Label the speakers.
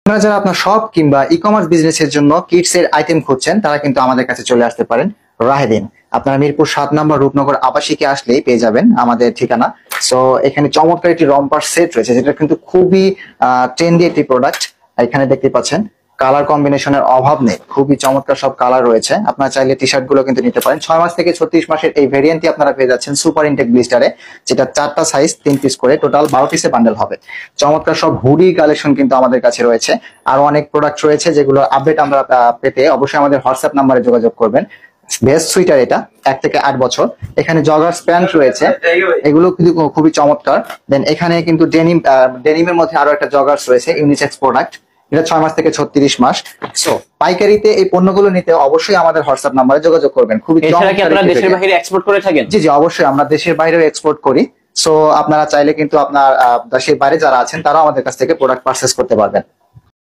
Speaker 1: আপনারা যারা আপনার শপ কিংবা ই কমার্স বিজনেসের জন্য কিডস এর আইটেম খুঁজছেন তারা কিন্তু আমাদের কাছে চলে আসতে পারেন রাহেদিন। আপনারা মিরপুর 7 নম্বর রূপনগর আবাসিকে আসলেই পেয়ে যাবেন আমাদের ঠিকানা। সো এখানে চমৎকার একটি রম্পার সেট রয়েছে যেটা কিন্তু খুবই ট্রেন্ডি একটি প্রোডাক্ট। এখানে দেখতে পাচ্ছেন কালার কম্বিনেশনের অভাব নেই, খুবই চমৎকার সব কালার রয়েছে। আপনারা চাইলে টি শার্ট গুলো কিন্তু নিতে পারেন। 6 মাস থেকে 36 মাসের এই ভেরিয়েন্টটি আপনারা পেয়ে যাচ্ছেন সুপার ইনটেক ব্লিস্টারে, যেটা 4টা সাইজ 3 পিস করে টোটাল 12 পিসে বান্ডেল হবে। চমৎকার সব হুডি কালেকশন কিন্তু আমাদের কাছে রয়েছে। আরো অনেক প্রোডাক্ট রয়েছে যেগুলো আপডেট আমরা পেতে অবশ্যই আমাদের হোয়াটসঅ্যাপ নাম্বারে যোগাযোগ করবেন। বেস্ট সুইটার এটা 1 থেকে 8 বছর। এখানে জগার্স প্যান্ট রয়েছে, এগুলো কিন্তু খুবই চমৎকার। দেন এখানে কিন্তু ডেনিমের মধ্যে আরো একটা জগার্স রয়েছে, ইউনিসেক্স প্রোডাক্ট। এটা 6 মাস থেকে 36 মাস। সো পাইকারিতে এই পণ্যগুলো নিতে অবশ্যই আমাদের হোয়াটসঅ্যাপ নাম্বারে যোগাযোগ করবেন। খুবই
Speaker 2: এছাড়া কি আপনারা দেশের বাইরে এক্সপোর্ট করে থাকেন?
Speaker 1: জি জি, অবশ্যই আমরা দেশের বাইরেও এক্সপোর্ট করি। সো আপনারা চাইলে কিন্তু আপনার দেশের বাইরে যারা আছেন তারাও আমাদের কাছ থেকে প্রোডাক্ট পারচেজ করতে পারবেন।